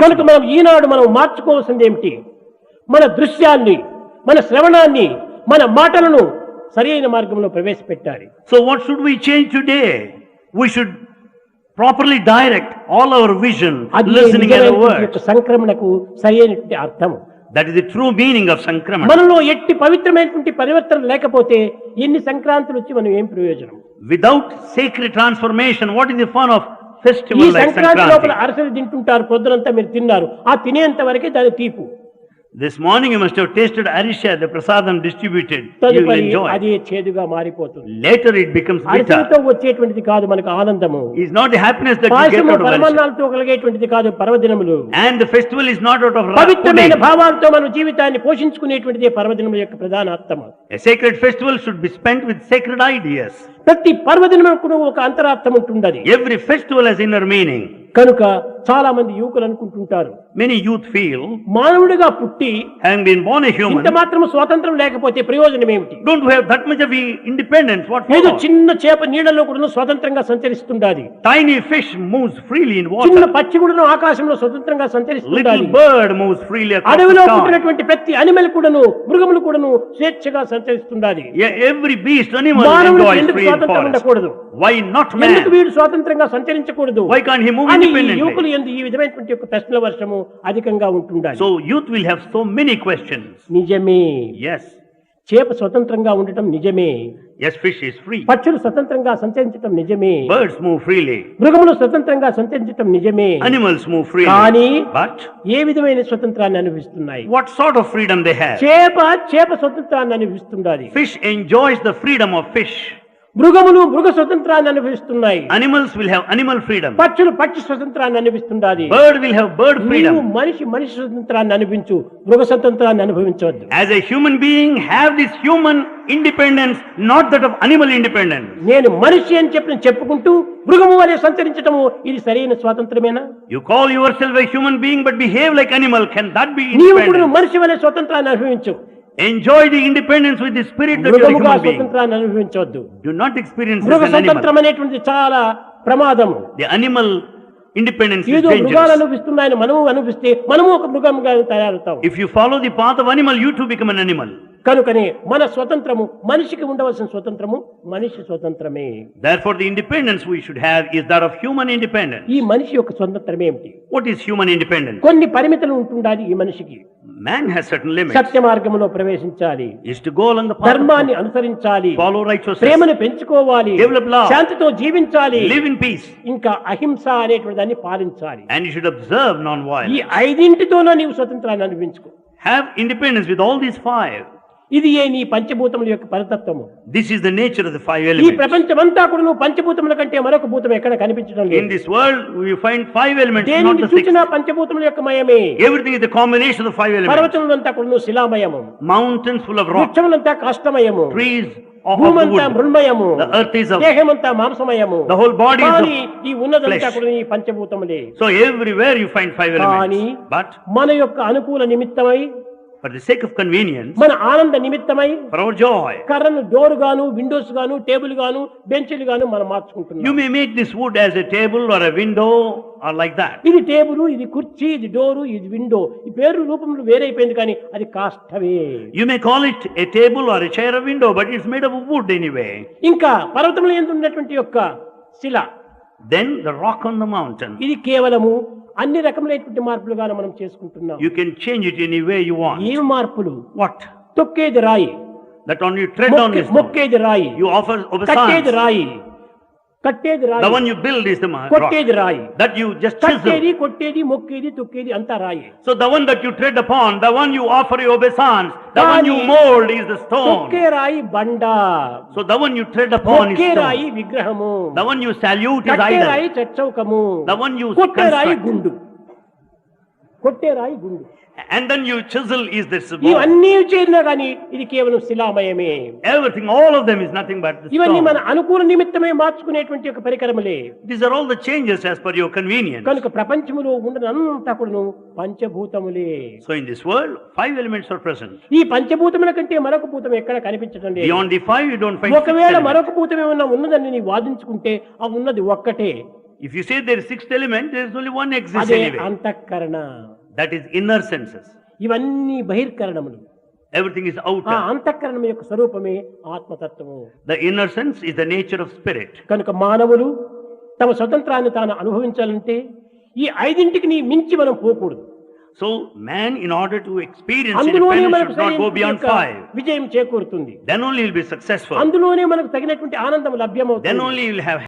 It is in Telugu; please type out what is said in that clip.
కనుక మనం ఈనాడు మనం మార్చుకోవాల్సింది ఏమిటి? మన దృశ్యాన్ని, మన శ్రవణాన్ని, మన మాటలను సరైన మార్గంలో ప్రవేశపెట్టాలి. So what should we change today? We should properly direct all our vision, listening and our words. సంక్రమణకు సరైనటువంటి అర్థము. That is the true meaning of Sankramana. మనలో ఎట్టి పవిత్రమైనటువంటి పరివర్తన లేకపోతే ఎన్ని సంక్రాంతులు వచ్చి మనం ఏం ప్రయోజనం? Without sacred transformation, what is the fun of ఈ festival like సంక్రాంతి లోపల Sankranti? అరసలు తింటుంటారు, పొద్దునంతా మీరు తిన్నారు, ఆ తినేంత వరకే దాని తీపు. This morning you must have tasted arisha, the prasadam distributed. You will తదుపరి enjoy. అది చేదుగా మారిపోతుంది. Later it becomes అరసలతో bitter. వచ్చేటువంటిది కాదు మనకు ఆనందము. It's not the happiness that you get పాయసము out of arisha. పరమాన్నాలతో కలిగేటువంటిది కాదు పర్వదినములు. And the festival is not out of పవిత్రమైన pudding. భావాలతో మన జీవితాన్ని పోషించుకునేటువంటిది పర్వదినముల యొక్క ప్రధాన అర్థము. A sacred festival should be spent with sacred ideas. ప్రతి పర్వదినముకు ఒక అంతరార్థం ఉంటుండది. Every festival has inner meaning. కనుక చాలా మంది యువకులు అనుకుంటుంటారు, Many youth feel, మానవుడిగా పుట్టి having been born a human, ఇంత మాత్రం స్వాతంత్రం లేకపోతే ప్రయోజనం ఏమిటి? don't have that much of independence. What ఏదో for? చిన్న చేప నీళ్ళలో కూడా స్వతంత్రంగా సంచరిస్తుండాలి. Tiny fish moves freely in చిన్న water. పక్షి కూడా ఆకాశంలో స్వతంత్రంగా Little సంచరిస్తుండాలి. bird moves freely across అడవిలో the sky. పుట్టినటువంటి ప్రతి అనిమల్ కూడాను, మృగములు కూడాను స్వేచ్ఛగా సంచరిస్తుండాలి. Yeah, every beast, animal మానవుడికి enjoys ఎందుకు free in స్వాతంత్రం forest. ఉండకూడదు? Why not ఎందుకు man? వీడు స్వాతంత్రంగా సంచరించకూడదు Why can't he move అని ఈ independently? యువకులు ఎందు ఈ విధమైనటువంటి యొక్క ప్రశ్నల వర్షము అధికంగా ఉంటుండాలి. So youth will have so many questions. నిజమే, Yes, చేప స్వతంత్రంగా ఉండటం నిజమే, yes, fish is free. పక్షులు స్వతంత్రంగా సంచరించటం నిజమే, Birds move freely. మృగములు స్వతంత్రంగా సంచరించటం నిజమే. Animals move freely. కానీ But ఏ విధమైన స్వతంత్రాన్ని అనుభవిస్తున్నాయి? what sort of freedom they have? చేప స్వతంత్రాన్ని అనుభవిస్తుండాలి. Fish enjoys the freedom of fish. మృగములు మృగ స్వతంత్రాన్ని అనుభవిస్తున్నాయి. Animals will have animal freedom. పక్షులు పక్షి స్వతంత్రాన్ని అనుభవిస్తుండాలి. Bird will have bird నీవు freedom. మనిషి స్వతంత్రాన్ని అనుభవించు, మృగ స్వతంత్రాన్ని అనుభవించవద్దు. As a human being, have this human independence, not that of animal independence. నేను మనిషి అని చెప్పుకుంటూ మృగము వలె సంచరించటము ఇది సరైన స్వాతంత్రమేనా? You call yourself a human being but behave like animal. Can that be నీవు కూడా independence? మనిషి వలె స్వతంత్రాన్ని అనుభవించు, Enjoy the independence with the spirit that you are a మృగముగా human being. స్వతంత్రాన్ని అనుభవించవద్దు. Do not experience మృగ as an animal. స్వతంత్రం అనేటువంటిది చాలా ప్రమాదము. The animal independence is ఏదో మృగాలు dangerous. అనుభవిస్తున్నాయని మనము అనిపిస్తే మనము ఒక మృగంగా తయారవుతాం. If you follow the path of animal, you too become an animal. కనుకనే మన స్వతంత్రము, మనిషికి ఉండవలసిన స్వతంత్రము మనిషి స్వతంత్రమే. Therefore, the independence we should have is that of human independence. ఈ మనిషి యొక్క స్వతంత్రం ఏమిటి? What is human independence? కొన్ని పరిమితులు ఉంటుండాలి ఈ మనిషికి. Man has certain limits. సత్య మార్గంలో ప్రవేశించాలి, Is to go along the path of ధర్మాన్ని truth, అనుసరించాలి, follow righteousness, ప్రేమను పెంచుకోవాలి, Develop love, శాంతితో జీవించాలి, live in peace, ఇంకా అహింస అనేటువంటి దాన్ని పాలించాలి. and you should observe ఈ non-violence. ఐదింటితోనో నీవు స్వతంత్రాన్ని అనుభవించుకో. Have independence with all these five. ఇది నీ పంచభూతముల యొక్క పరతత్వము. This is the nature of the five ఈ elements. ప్రపంచమంతా కూడా నువ్వు పంచభూతముల కంటే మరొక భూతం ఎక్కడ కనిపించడం In లేదు. this world, we find five elements, not దేనిని the six. చూసినా పంచభూతముల యొక్క మయమే. Everything is the combination of the five elements. పర్వతములంతా కూడా నువ్వు శిలామయము, Mountains full of rock, వృక్షములంతా కాష్టమయము, trees of భూమంతా wood, మృణ్మయము, the earth is of, దేహమంతా మాంసమయము. the whole body is కానీ of. ఈ ఉన్నదంతా flesh. కూడా ఈ పంచభూతములే. So everywhere you find five కానీ elements. But మన యొక్క అనుకూల నిమిత్తమై, for the sake of convenience, మన ఆనంద నిమిత్తమై for our joy, కర్రను డోర్ గాను, విండోస్ గాను, టేబుల్ గాను, బెంచీలు గాను మనం you మార్చుకుంటున్నాం. may make this wood as a table or a window or like that. ఇది టేబుల్, ఇది కుర్చీ, ఇది డోరు, ఇది విండో. ఈ పేరు రూపంలో వేరైపోయింది కానీ అది కాష్టమే. You may call it a table or a chair or window, but it's made of wood anyway. ఇంకా పర్వతంలో ఎందు ఉన్నటువంటి యొక్క శిల, Then the rock on the mountain, ఇది కేవలము అన్ని రకములైనటువంటి మార్పులుగా మనం చేసుకుంటున్నాం. you can change it any way you want. ఏం మార్పులు? What? తొక్కేది రాయి, That on you tread on is మొక్కేది రాయి, you offer కట్టేది obeisance. రాయి, కట్టేది The రాయి, one you build is the rock. కొట్టేది రాయి. That you just కట్టేది, chisel. కొట్టేది, మొక్కేది, తొక్కేది అంతా రాయి. So the one that you tread upon, the one you offer your obeisance, the one కానీ you mold is the stone. తొక్కే రాయి బండ, So the one you tread upon is మొక్కే రాయి stone. విగ్రహము, The one you salute is కట్టే idol. రాయి చచ్చౌకము, The one you కొట్టే రాయి construct. గుండు, కొట్టే రాయి గుండు. And then you chisel is this bone. ఇవన్నీ చేరినా కానీ ఇది కేవలం శిలామయమే. Everything, all of them is nothing but the ఇవన్నీ మన stone. అనుకూల నిమిత్తమే మార్చుకునేటువంటి ఒక పరికరములే. These are all the changes as per your convenience. కనుక ప్రపంచములో ఉండనంతా కూడాను పంచభూతములే. So in this world, five elements are present. ఈ పంచభూతముల కంటే మరొక భూతం ఎక్కడ కనిపించడం లేదు. Beyond the five, you don't find six ఒకవేళ elements. మరొక భూతం ఏమన్నా ఉన్నదని నీ వాదించుకుంటే ఆ ఉన్నది ఒక్కటే. If you say there is sixth element, there is only one exists అదే anyway. అంతఃకరణ. That is inner senses. ఇవన్నీ బహిర్కరణములు. Everything is ఆ outer. అంతఃకరణం యొక్క స్వరూపమే ఆత్మతత్వము. The inner sense is the nature of spirit. కనుక మానవులు తమ స్వతంత్రాన్ని తాను అనుభవించాలంటే ఈ ఐదింటికి మించి మనం పోకూడదు. So man, in order to experience అందులోనే independence, మనకు should not go beyond సరైన 5. విజయం చేకూరుతుంది. Then only he will be successful. అందులోనే మనకు తగినటువంటి ఆనందం లభ్యమవుతుంది. Then only he will have